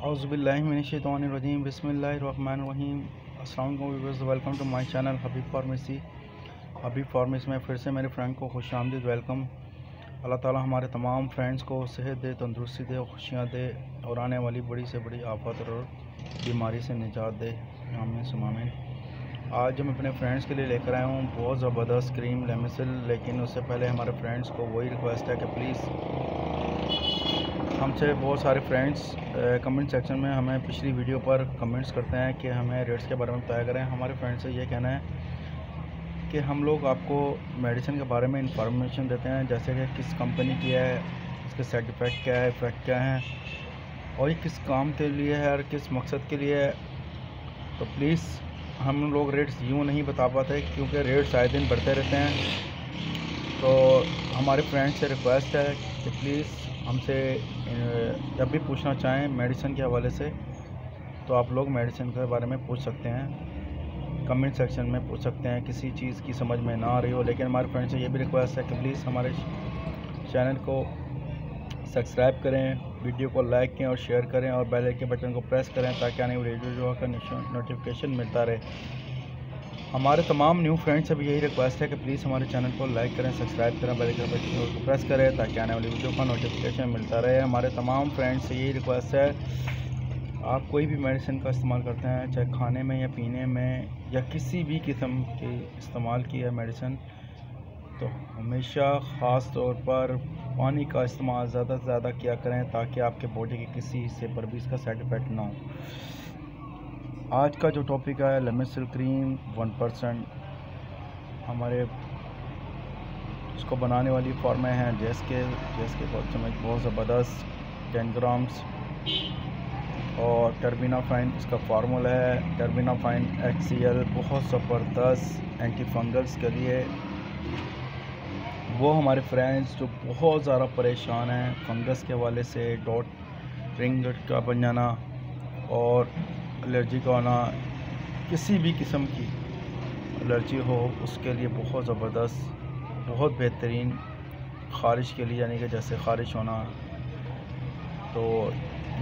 औज़ुबिल्लाहिमिनश्शैतानिर्रजीम बिस्मिल्लाहिर्रहमानिर्रहीम। अस्सलाम वालेकुम viewers, welcome to my channel Habib pharmacy. Habib pharmacy में फिर से मेरे फ्रेंड को खुशामदीद वेलकम। अल्लाह ताला हमारे तमाम फ्रेंड्स को सेहत दे, तंदुरुस्ती दे, खुशियाँ दे और आने वाली बड़ी से बड़ी आफत और बीमारी से निजात दे। आमीन सुम्मा आमीन। आज हम अपने फ्रेंड्स के लिए लेकर आए हूँ बहुत ज़बरदस्त क्रीम लेमिसिल। लेकिन उससे पहले हमारे फ्रेंड्स को वही रिक्वेस्ट है कि प्लीज़, हमसे बहुत सारे फ्रेंड्स कमेंट सेक्शन में हमें पिछली वीडियो पर कमेंट्स करते हैं कि हमें रेट्स के बारे में बताया करें। हमारे फ्रेंड्स से ये कहना है कि हम लोग आपको मेडिसिन के बारे में इंफॉर्मेशन देते हैं, जैसे कि किस कंपनी की है, इसके साइड इफ़ेक्ट क्या है, इफ़ेक्ट क्या है और ये किस काम के लिए है और किस मकसद के लिए है। तो प्लीज़, हम लोग रेट्स यूँ नहीं बता पाते क्योंकि रेट्स आए दिन बढ़ते रहते हैं। तो हमारे फ्रेंड्स से रिक्वेस्ट है कि प्लीज़ हमसे जब भी पूछना चाहें मेडिसिन के हवाले से तो आप लोग मेडिसिन के बारे में पूछ सकते हैं, कमेंट सेक्शन में पूछ सकते हैं। किसी चीज़ की समझ में ना आ रही हो, लेकिन हमारे फ्रेंड से ये भी रिक्वेस्ट है कि प्लीज़ हमारे चैनल को सब्सक्राइब करें, वीडियो को लाइक करें और शेयर करें और बेल आइकन के बटन को प्रेस करें ताकि आने वाली वीडियो का नोटिफिकेशन मिलता रहे। हमारे तमाम न्यू फ्रेंड्स से भी यही रिक्वेस्ट है कि प्लीज़ हमारे चैनल को लाइक करें, सब्सक्राइब करें, बेल आइकन बटन को प्रेस करें ताकि आने वाली वीडियो का नोटिफिकेशन मिलता रहे। हमारे तमाम फ्रेंड्स से यही रिक्वेस्ट है, आप कोई भी मेडिसिन का इस्तेमाल करते हैं, चाहे खाने में या पीने में या किसी भी किस्म की इस्तेमाल की है मेडिसिन, तो हमेशा ख़ास तौर पर पानी का इस्तेमाल ज़्यादा से ज़्यादा किया करें ताकि आपके बॉडी के किसी हिस्से पर भी इसका साइड इफ़ेक्ट ना हो। आज का जो टॉपिक है लेमिसिल क्रीम 1%। हमारे इसको बनाने वाली फॉर्में हैं जेएसके बहुत ज़बरदस्त 10 ग्राम्स और टर्बिनाफाइन इसका फार्मूला है। टर्बिनाफाइन HCl बहुत ज़बरदस्त एंटी फंगल्स के लिए। वो हमारे फ्रेंड्स जो बहुत ज़्यादा परेशान हैं फंगस के हवाले से, डॉट रिंग का बन जाना और एलर्जी का होना, किसी भी किस्म की एलर्जी हो उसके लिए बहुत ज़बरदस्त, बहुत बेहतरीन। ख़ारिश के लिए, यानी कि जैसे ख़ारिश होना, तो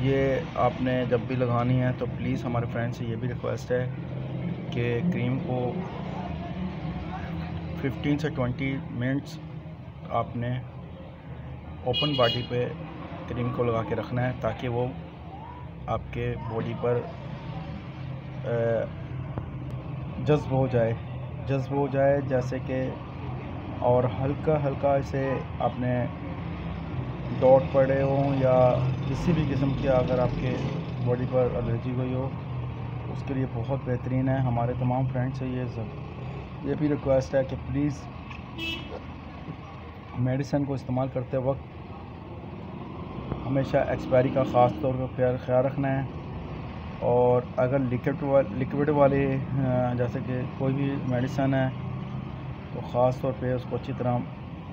ये आपने जब भी लगानी है तो प्लीज़ हमारे फ्रेंड से ये भी रिक्वेस्ट है कि क्रीम को 15 से 20 मिनट्स आपने ओपन बॉडी पे क्रीम को लगा के रखना है ताकि वो आपके बॉडी पर जज्ब हो जाए जैसे कि, और हल्का हल्का इसे आपने डॉट पड़े हों या किसी भी किस्म की अगर आपके बॉडी पर एलर्जी हुई हो उसके लिए बहुत बेहतरीन है। हमारे तमाम फ्रेंड्स से ये भी रिक्वेस्ट है कि प्लीज़ मेडिसिन को इस्तेमाल करते वक्त हमेशा एक्सपायरी का ख़ास तौर पर ख्याल रखना है। और अगर लिक्विड वाले जैसे कि कोई भी मेडिसिन है तो ख़ास तौर पे उसको अच्छी तरह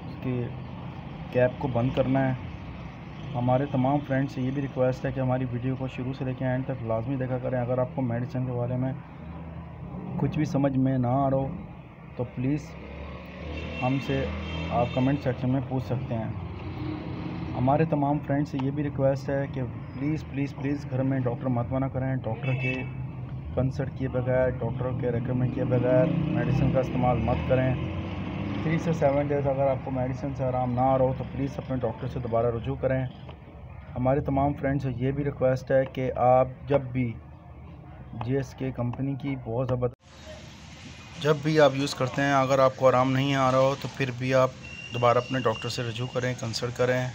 उसकी कैप को बंद करना है। हमारे तमाम फ्रेंड्स से ये भी रिक्वेस्ट है कि हमारी वीडियो को शुरू से लेकर एंड तक लाजमी देखा करें। अगर आपको मेडिसिन के बारे में कुछ भी समझ में ना आ रहा हो तो प्लीज़ हमसे आप कमेंट सेक्शन में पूछ सकते हैं। हमारे तमाम फ्रेंड्स से ये भी रिक्वेस्ट है कि प्लीज़ घर में डॉक्टर मत मना करें। डॉक्टर के कंसल्ट किए बगैर, डॉक्टर के रेकमेंड किए बगैर मेडिसिन का इस्तेमाल मत करें। 3 से 7 डेज़ अगर आपको मेडिसिन से आराम ना आ रहा हो तो प्लीज़ अपने डॉक्टर से दोबारा रुजू करें। हमारे तमाम फ्रेंड्स से ये भी रिक्वेस्ट है कि आप जब भी GSK कंपनी की बहुत ज़बरदस्त जब भी आप यूज़ करते हैं, अगर आपको आराम नहीं आ रहा हो तो फिर भी आप दोबारा अपने डॉक्टर से रुजू करें, कंसल्ट करें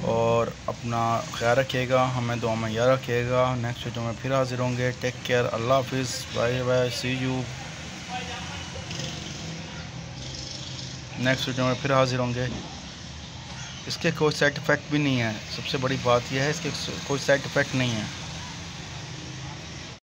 और अपना ख्याल रखिएगा। हमें दुआ में याद रखिएगा। नेक्स्ट वीडियो में फिर हाजिर होंगे। टेक केयर, अल्लाह हाफिज़, bye bye, see you. Next video में फिर हाजिर होंगे। इसके कोई साइड इफ़ेक्ट भी नहीं है, सबसे बड़ी बात यह है इसके कोई साइड इफ़ेक्ट नहीं है।